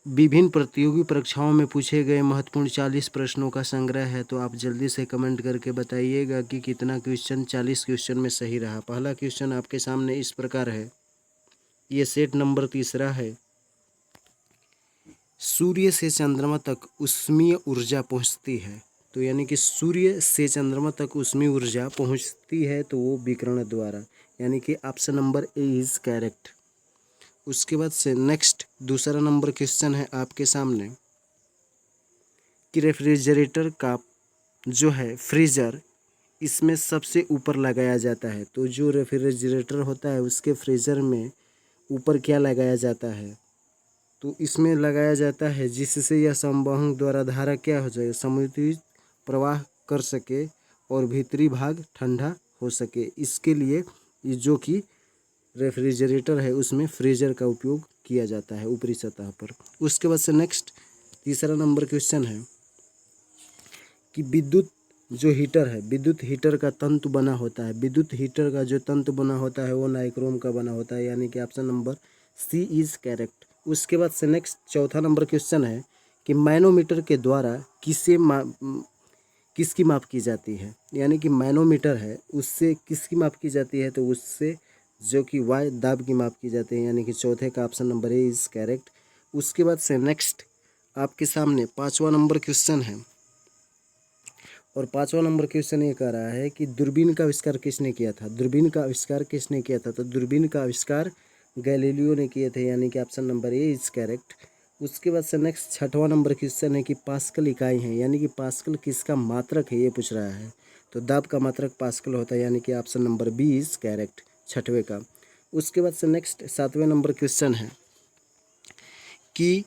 विभिन्न प्रतियोगी परीक्षाओं में पूछे गए महत्वपूर्ण 40 प्रश्नों का संग्रह है। तो आप जल्दी से कमेंट करके बताइएगा कि कितना क्वेश्चन 40 क्वेश्चन में सही रहा। पहला क्वेश्चन आपके सामने इस प्रकार है, ये सेट नंबर 3 है। सूर्य से चंद्रमा तक ऊष्मीय ऊर्जा पहुंचती है। तो यानी कि सूर्य से चंद्रमा तक ऊष्मीय ऊर्जा पहुंचती है तो वो विकिरण द्वारा, यानी कि option number A is correct. उसके बाद से नेक्स्ट दूसरा नंबर क्वेश्चन है आपके सामने कि रेफ्रिजरेटर का जो है फ्रीजर इसमें सबसे ऊपर लगाया जाता है। तो जो रेफ्रिजरेटर होता है उसके फ्रीजर में ऊपर क्या लगाया जाता है? तो इसमें लगाया जाता है जिससे यह संवहन द्वारा धारा क्या हो जाए, समुचित प्रवाह कर सके और भीतरी भाग ठंडा हो सके। इसके लिए ये जो कि रेफ्रिजरेटर है उसमें फ्रीजर का उपयोग किया जाता है ऊपरी सतह पर। उसके बाद से नेक्स्ट तीसरा नंबर क्वेश्चन है कि विद्युत जो हीटर है, विद्युत हीटर का तंतु बना होता है। विद्युत हीटर का जो तंतु बना होता है वो नाइक्रोम का बना होता है, यानी कि option number C is correct. उसके बाद से नेक्स्ट चौथा नंबर क्वेश्चन है कि मैनोमीटर के द्वारा किसकी माप की जाती है। यानी कि मैनोमीटर है उससे किसकी माप की जाती है? तो उससे जो कि वायु दाब की माप की जाती है, यानी कि चौथे का option number A is correct. उसके बाद से नेक्स्ट आपके सामने पाँचवा नंबर क्वेश्चन है और पाँचवा नंबर क्वेश्चन ये कह रहा है कि दूरबीन का आविष्कार किसने किया था। दूरबीन का आविष्कार किसने किया था? तो दूरबीन का आविष्कार गैलीलियो ने किए थे, यानी कि option number A is correct. उसके बाद से नेक्स्ट छठवां नंबर क्वेश्चन है कि पास्कल इकाई है, यानी कि पास्कल किसका मात्रक है ये पूछ रहा है। तो दाब का मात्रक पास्कल होता है, यानी कि option number B is correct छठवें का। उसके बाद से नेक्स्ट सातवें नंबर क्वेश्चन है कि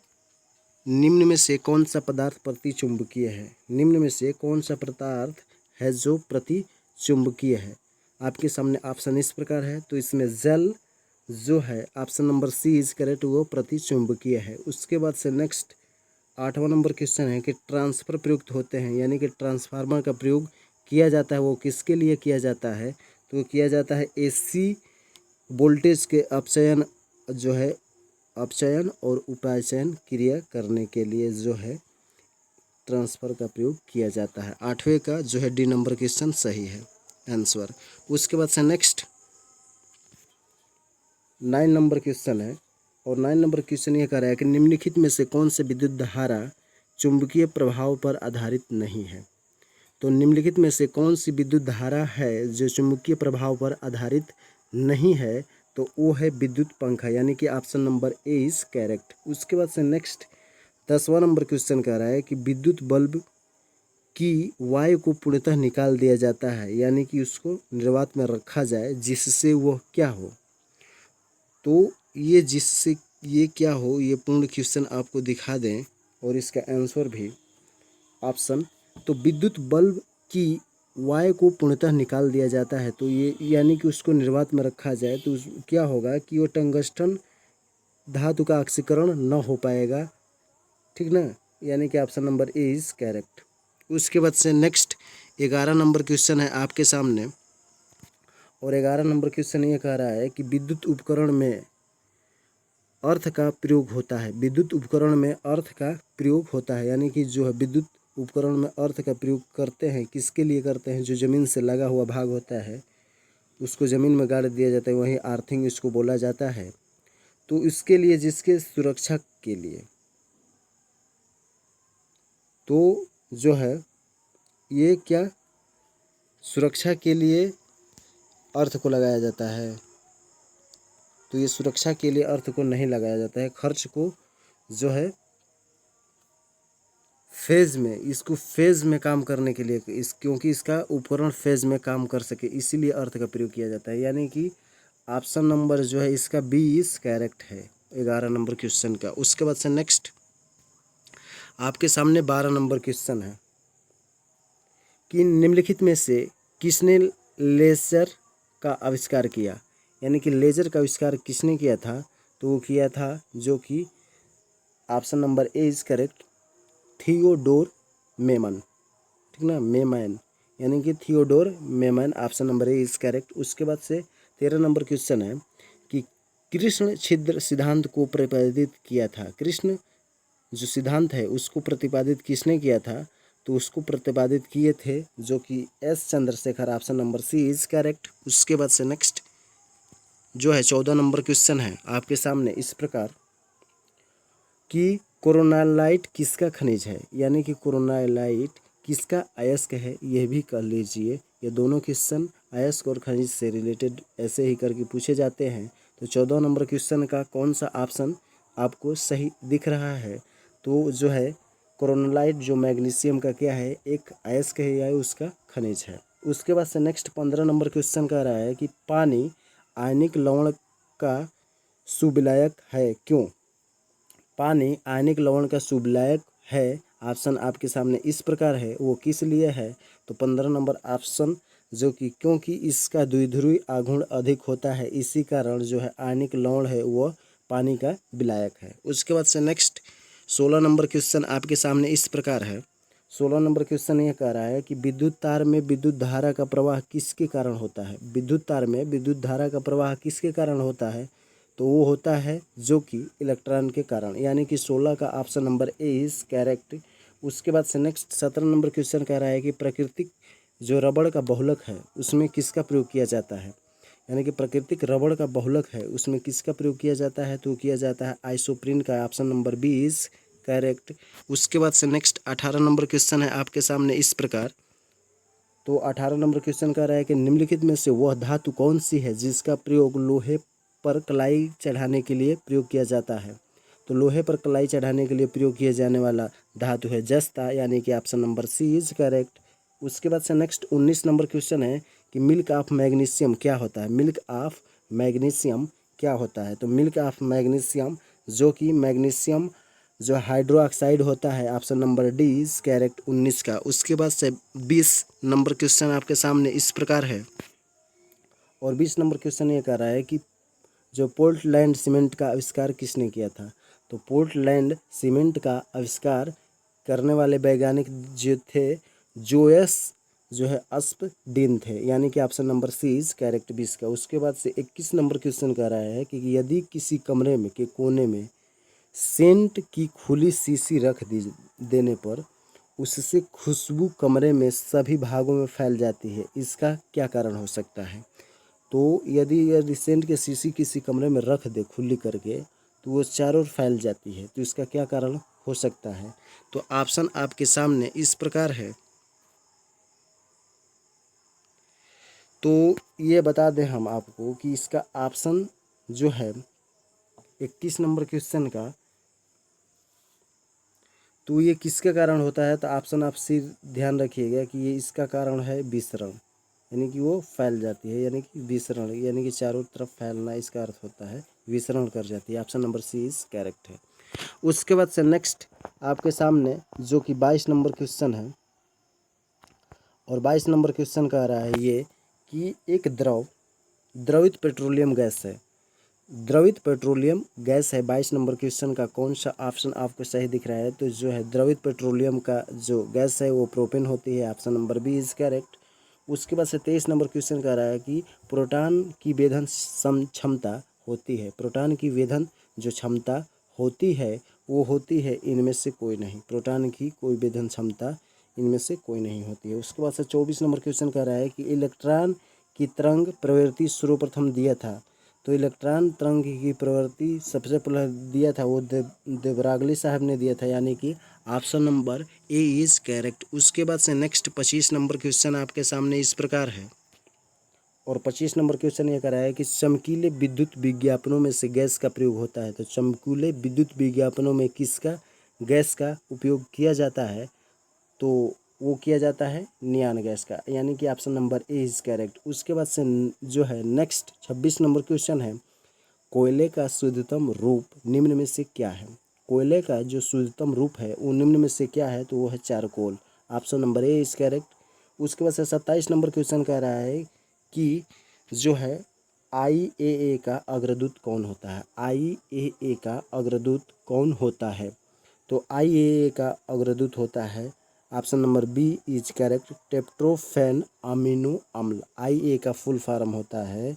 निम्न में से कौन सा पदार्थ प्रतिचुंबकीय है। निम्न में से कौन सा पदार्थ है जो प्रतिचुंबकीय है? आपके सामने ऑप्शन इस प्रकार है। तो इसमें जल जो है option number C is correct, वो प्रतिचुंबकीय है। उसके बाद से नेक्स्ट आठवां नंबर क्वेश्चन है कि ट्रांसफर प्रयुक्त होते हैं, यानी कि ट्रांसफार्मर का प्रयोग किया जाता है, वो किसके लिए किया जाता है? तो किया जाता है एसी वोल्टेज के अपचयन जो है अपचयन और उपाचयन क्रिया करने के लिए जो है ट्रांसफर का प्रयोग किया जाता है। आठवें का जो है डी नंबर क्वेश्चन सही है आंसर। उसके बाद से नेक्स्ट 9 नंबर क्वेश्चन है और 9 नंबर क्वेश्चन ये कह रहा है कि निम्नलिखित में से कौन से विद्युत धारा चुंबकीय प्रभाव पर आधारित नहीं है। तो निम्नलिखित में से कौन सी विद्युत धारा है जो चुंबकीय प्रभाव पर आधारित नहीं है? तो वो है विद्युत पंखा, यानी कि option number A is correct. उसके बाद से नेक्स्ट 10वां नंबर क्वेश्चन कह रहा है कि विद्युत बल्ब की वायु को पूर्णतः निकाल दिया जाता है, यानी कि उसको निर्वात में रखा जाए जिससे वह क्या हो। तो ये जिससे ये क्या हो, ये पूर्ण क्वेश्चन आपको दिखा दें और इसका आंसर भी ऑप्शन। तो विद्युत बल्ब की वायु को पूर्णतः निकाल दिया जाता है, तो ये यानी कि उसको निर्वात में रखा जाए तो क्या होगा कि वो टंगस्टन धातु का ऑक्सीकरण न हो पाएगा, ठीक ना, यानी कि option number A is correct. उसके बाद से नेक्स्ट 11 नंबर क्वेश्चन है आपके सामने और 11 नंबर क्वेश्चन ये कह रहा है कि विद्युत उपकरण में अर्थ का प्रयोग होता है। विद्युत उपकरण में अर्थ का प्रयोग होता है, यानी कि जो है विद्युत उपकरण में अर्थ का प्रयोग करते हैं, किसके लिए करते हैं? जो ज़मीन से लगा हुआ भाग होता है उसको ज़मीन में गाड़ दिया जाता है, वहीं अर्थिंग इसको बोला जाता है। तो इसके लिए जिसके सुरक्षा के लिए तो जो है ये क्या सुरक्षा के लिए अर्थ को लगाया जाता है। तो ये सुरक्षा के लिए अर्थ को नहीं लगाया जाता है, खर्च को जो है फेज में, इसको फेज में काम करने के लिए क्योंकि इसका उपकरण फेज में काम कर सके इसीलिए अर्थ का प्रयोग किया जाता है, यानी कि ऑप्शन नंबर जो है इसका बी इज करेक्ट है 11 नंबर क्वेश्चन का। उसके बाद से नेक्स्ट आपके सामने 12 नंबर क्वेश्चन है कि निम्नलिखित में से किसने लेजर का आविष्कार किया, यानी कि लेजर का आविष्कार किसने किया था? तो वो किया था जो कि option number A is correct Theodore Memon, ठीक ना, मेमन, यानी कि Theodore Memon, option number A is correct. उसके बाद से 13 नंबर क्वेश्चन है कि कृष्ण छिद्र सिद्धांत को प्रतिपादित किया था। कृष्ण जो सिद्धांत है उसको प्रतिपादित किसने किया था, तो उसको प्रतिपादित किए थे जो कि S Chandrasekhar. Option number C is correct. उसके बाद से नेक्स्ट जो है 14 नंबर क्वेश्चन है आपके सामने इस प्रकार कि कोरोनालाइट किसका खनिज है, यानी कि कोरोनालाइट किसका अयस्क है, यह भी कर लीजिए। ये दोनों क्वेश्चन अयस्क और खनिज से रिलेटेड ऐसे ही करके पूछे जाते हैं। तो 14 नंबर क्वेश्चन का कौन सा ऑप्शन आपको सही दिख रहा है, तो जो है कोरोनालाइट जो मैग्नीशियम का क्या है, एक अयस्क है या उसका खनिज है। उसके बाद से नेक्स्ट 15 नंबर क्वेश्चन कह रहा है कि पानी आयनिक लवण का सुविलायक है क्यों। पानी आयनिक लवण का शुभलायक है, ऑप्शन आपके सामने इस प्रकार है, वो किस लिए है, तो 15 नंबर ऑप्शन जो कि क्योंकि इसका द्विध्रुवीय आघूर्ण अधिक होता है, इसी कारण जो है आयनिक लवण है वो पानी का विलायक है। उसके बाद से नेक्स्ट 16 नंबर क्वेश्चन आपके सामने इस प्रकार है। 16 नंबर क्वेश्चन ये कह रहा है कि विद्युत तार में विद्युत धारा का प्रवाह किसके कारण होता है। विद्युत तार में विद्युत धारा का प्रवाह किसके कारण होता है, तो वो होता है जो कि इलेक्ट्रॉन के कारण, यानी कि 16 का option number A is correct. उसके बाद से नेक्स्ट 17 नंबर क्वेश्चन कह रहा है कि प्राकृतिक जो रबड़ का बहुलक है उसमें किसका प्रयोग किया जाता है, यानी कि प्राकृतिक रबड़ का बहुलक है उसमें किसका प्रयोग किया जाता है, तो किया जाता है आइसोप्रीन का। Option number B is correct. उसके बाद से नेक्स्ट 18 नंबर क्वेश्चन है आपके सामने इस प्रकार। तो 18 नंबर क्वेश्चन कह रहा है कि निम्नलिखित में से वह धातु कौन सी है जिसका प्रयोग लोहे पर कलाई चढ़ाने के लिए प्रयोग किया जाता है। तो लोहे पर कलाई चढ़ाने के लिए प्रयोग किया जाने वाला धातु है जस्ता, यानी कि option number C is correct. उसके बाद से नेक्स्ट 19 नंबर क्वेश्चन है कि मिल्क ऑफ मैग्नीशियम क्या होता है। मिल्क ऑफ मैग्नीशियम क्या होता है, तो मिल्क ऑफ मैग्नीशियम जो कि मैग्नीशियम जो हाइड्रो ऑक्साइड होता है, option number D is correct 19 का। उसके बाद से 20 नंबर क्वेश्चन आपके सामने इस प्रकार है, और 20 नंबर क्वेश्चन ये कह रहा है कि जो पोर्टलैंड सीमेंट का आविष्कार किसने किया था। तो पोर्टलैंड सीमेंट का आविष्कार करने वाले वैज्ञानिक जो थे जोयस जो है अस्पडीन थे, यानी कि option number C is correct 20 का। उसके बाद से 21 नंबर क्वेश्चन कह रहा है कि यदि किसी कमरे में के कोने में सेंट की खुली शीशी रख दी देने पर उससे खुशबू कमरे में सभी भागों में फैल जाती है, इसका क्या कारण हो सकता है। तो यदि यह सेंट की शीशी किसी कमरे में रख दे खुली करके तो वो चारों ओर फैल जाती है, तो इसका क्या कारण हो सकता है। तो ऑप्शन आपके सामने इस प्रकार है। तो ये बता दें हम आपको कि इसका ऑप्शन जो है 21 नंबर क्वेश्चन का, तो ये किसके कारण होता है, तो ऑप्शन आप सिर्फ ध्यान रखिएगा कि ये इसका कारण है विसरण, यानी कि वो फैल जाती है, यानी कि विसरण यानी कि चारों तरफ फैलना, इसका अर्थ होता है विसरण कर जाती है। Option number C is correct है। उसके बाद से नेक्स्ट आपके सामने जो कि 22 नंबर क्वेश्चन है, और 22 नंबर क्वेश्चन कह रहा है ये कि एक द्रवित पेट्रोलियम गैस है, द्रवित पेट्रोलियम गैस है। 22 नंबर क्वेश्चन का कौन सा ऑप्शन आपको सही दिख रहा है, तो जो है द्रवित पेट्रोलियम का जो गैस है वो प्रोपेन होती है, option number B is correct. उसके बाद से 23 नंबर क्वेश्चन कह रहा है कि प्रोटॉन की वेधन क्षमता होती है, प्रोटॉन की वेधन जो क्षमता होती है वो होती है इनमें से कोई नहीं, प्रोटॉन की कोई वेधन क्षमता इनमें से कोई नहीं होती है। उसके बाद से 24 नंबर क्वेश्चन कह रहा है कि इलेक्ट्रॉन की तरंग प्रवृत्ति सर्वप्रथम दिया था, तो इलेक्ट्रॉन तरंग की प्रवृत्ति सबसे पहले दिया था वो देवरागली साहब ने दिया था, यानी कि option number A is correct. उसके बाद से नेक्स्ट 25 नंबर क्वेश्चन आपके सामने इस प्रकार है, और 25 नंबर क्वेश्चन ये कह रहा है कि चमकीले विद्युत विज्ञापनों में से गैस का प्रयोग होता है, तो चमकीले विद्युत विज्ञापनों में किसका गैस का उपयोग किया जाता है, तो वो किया जाता है नियान गैस का, यानी कि option number A is correct. उसके बाद से जो है नेक्स्ट 26 नंबर क्वेश्चन है, कोयले का शुद्धतम रूप निम्न में से क्या है। कोयले का जो शुद्धतम रूप है वो निम्न में से क्या है, तो वो है charcoal, option number A is correct. उसके बाद से 27 नंबर क्वेश्चन कह रहा है कि जो है IAEA का अग्रदूत कौन होता है, IAEA का अग्रदूत कौन होता है, तो IAEA का अग्रदूत होता है, option number B is correct, tryptophan amino अम्ल। IAEA का फुल फॉर्म होता है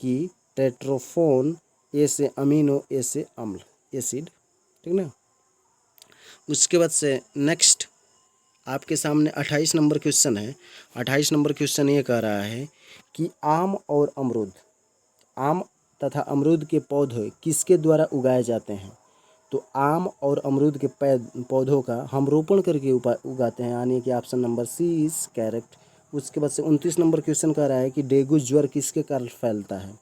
कि टेट्रोफोन, ए से अमीनो, ए से अम्ल एसिड, ठीक ना। उसके बाद से नेक्स्ट आपके सामने 28 नंबर क्वेश्चन है। 28 नंबर क्वेश्चन ये कह रहा है कि आम तथा अमरूद के पौधे किसके द्वारा उगाए जाते हैं। तो आम और अमरूद के पौधों का हम रोपण करके उगाते हैं, यानी कि option number C is correct. उसके बाद से 29 नंबर क्वेश्चन कह रहा है कि डेंगू ज्वर किसके कारण फैलता है।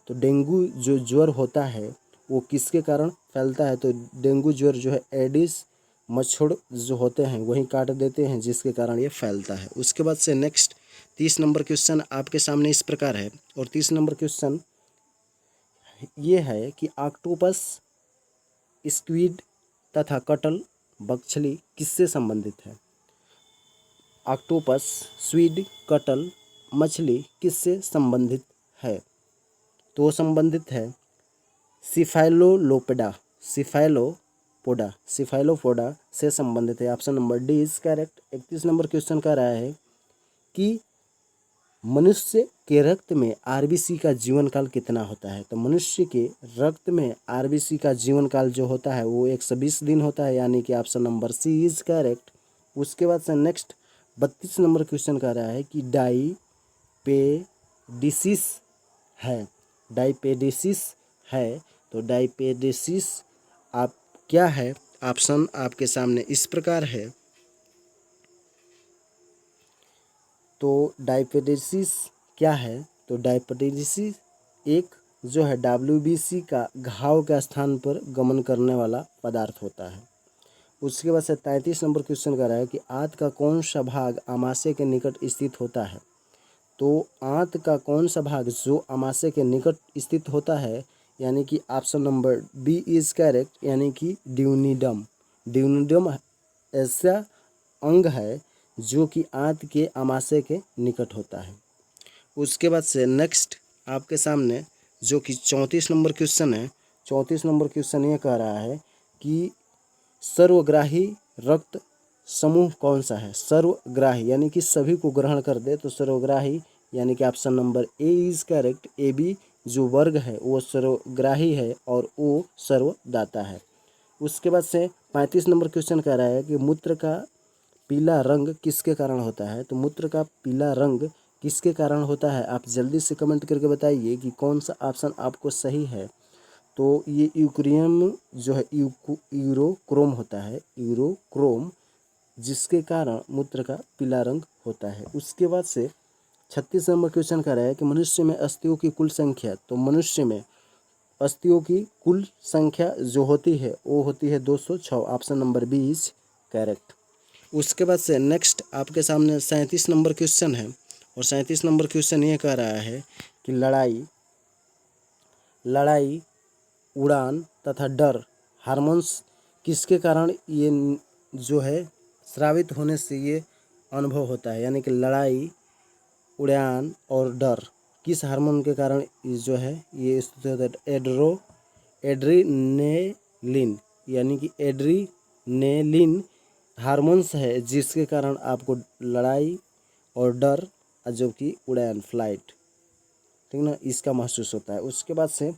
तो डेंगू जो ज्वर होता है वो किसके कारण फैलता है। तो डेंगू ज्वर जो है एडिस मच्छर जो होते हैं वही काट देते हैं, जिसके कारण ये फैलता है। उसके बाद से नेक्स्ट 30 नंबर क्वेश्चन आपके सामने इस प्रकार है। और 30 नंबर क्वेश्चन ये है कि ऑक्टोपस, स्क्विड तथा कटल बकछली किससे संबंधित है। ऑक्टोपस, स्क्विड, कटल मछली किससे संबंधित है। तो संबंधित है सिफाइलोपोडा से संबंधित है। Option number D is correct. 31 number question कह रहा है कि मनुष्य के रक्त में आरबीसी का जीवन काल कितना होता है। तो मनुष्य के रक्त में आरबीसी का जीवन काल जो होता है वो 120 दिन होता है, यानी कि option number C is correct. उसके बाद से नेक्स्ट 32 नंबर क्वेश्चन कह रहा है कि डाईपेडिसिस है। तो डाईपेडिसिस आप क्या है। ऑप्शन आपके सामने इस प्रकार है। तो डायपेटिसिस क्या है। तो डायपेटिसिस एक जो है WBC का घाव के स्थान पर गमन करने वाला पदार्थ होता है। उसके बाद से 33 नंबर क्वेश्चन कर रहा है कि आंत का कौन सा भाग आमाशय के निकट स्थित होता है। तो आंत का कौन सा भाग जो आमाशय के निकट स्थित होता है, यानी कि option number B is correct, यानी कि ड्यूनिडम ऐसा अंग है जो कि आंत के आमाशय के निकट होता है। उसके बाद से नेक्स्ट आपके सामने जो कि 34 नंबर क्वेश्चन है। 34 नंबर क्वेश्चन ये कह रहा है कि सर्वग्राही रक्त समूह कौन सा है। सर्वग्राही यानी कि सभी को ग्रहण कर दे, तो सर्वग्राही यानी कि option number A is correct. AB जो वर्ग है वो सर्वग्राही है और O सर्वदाता है। उसके बाद से 35 नंबर क्वेश्चन कह रहा है कि मूत्र का पीला रंग किसके कारण होता है। तो मूत्र का पीला रंग किसके कारण होता है, आप जल्दी से कमेंट करके बताइए कि कौन सा ऑप्शन आपको सही है। तो ये यूक्रियम जो है यूरोक्रोम होता है, यूरोक्रोम, जिसके कारण मूत्र का पीला रंग होता है। उसके बाद से 36 नंबर क्वेश्चन कह रहा है कि मनुष्य में अस्थियों की कुल संख्या। तो मनुष्य में अस्थियों की कुल संख्या जो होती है वो होती है 206। Option number B is correct. उसके बाद से नेक्स्ट आपके सामने 37 नंबर क्वेश्चन है। और 37 नंबर क्वेश्चन ये कह रहा है कि लड़ाई, उड़ान तथा डर हार्मोन्स किसके कारण ये जो है स्रावित होने से ये अनुभव होता है। यानी कि लड़ाई, उड़ान और डर किस हार्मोन के कारण जो है ये स्थित होता है। एड्रीनेलिन यानी कि एड्रीनेलिन हार्मोन्स है जिसके कारण आपको लड़ाई और डर जो कि उड़ान फ्लाइट, ठीक ना, इसका महसूस होता है। उसके बाद से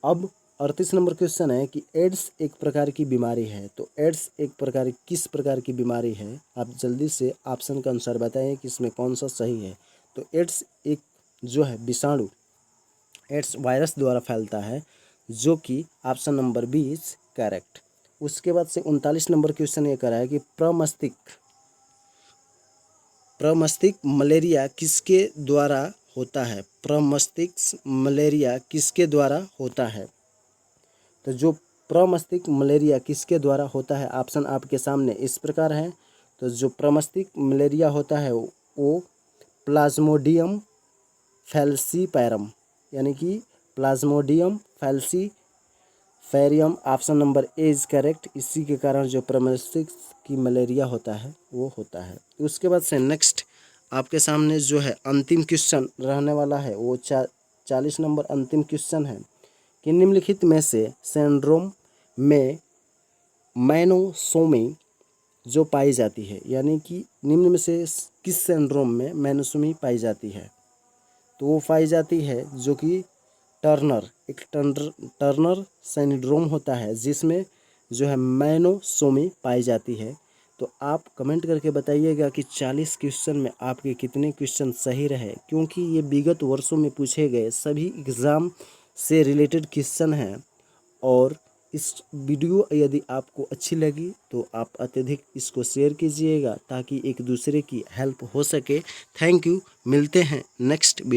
अब 38 नंबर क्वेश्चन है कि एड्स एक प्रकार की बीमारी है। तो एड्स किस प्रकार की बीमारी है, आप जल्दी से ऑप्शन के अनुसार बताएं कि इसमें कौन सा सही है। तो एड्स एक जो है विषाणु, एड्स वायरस द्वारा फैलता है, जो कि option number B is correct. उसके बाद से 39 नंबर क्वेश्चन ये करा है कि प्रमस्तिष्क मलेरिया किसके द्वारा होता है। प्रमस्तिष्क मलेरिया किसके द्वारा होता है। तो जो प्रमस्तिष्क मलेरिया किसके द्वारा होता है, ऑप्शन आपके सामने इस प्रकार है। तो जो प्रमस्तिष्क मलेरिया होता है वो प्लाज्मोडियम फैल्सीपैरम, यानी कि plasmodium falciparum, option number A is correct. इसी के कारण जो प्रमस्तिष्क की मलेरिया होता है वो होता है। उसके बाद से नेक्स्ट आपके सामने जो है अंतिम क्वेश्चन रहने वाला है वो 40 नंबर अंतिम क्वेश्चन है कि निम्नलिखित में से सिंड्रोम में मैनोसोमी जो पाई जाती है, यानी कि निम्न में से किस सिंड्रोम में मैनोसोमी पाई जाती है। तो वो पाई जाती है जो कि टर्नर सिंड्रोम होता है, जिसमें जो है मैनोसो में पाई जाती है। तो आप कमेंट करके बताइएगा कि 40 क्वेश्चन में आपके कितने क्वेश्चन सही रहे, क्योंकि ये विगत वर्षों में पूछे गए सभी एग्ज़ाम से रिलेटेड क्वेश्चन हैं। और इस वीडियो यदि आपको अच्छी लगी तो आप अत्यधिक इसको शेयर कीजिएगा ताकि एक दूसरे की हेल्प हो सके। थैंक यू, मिलते हैं नेक्स्ट वीडियो।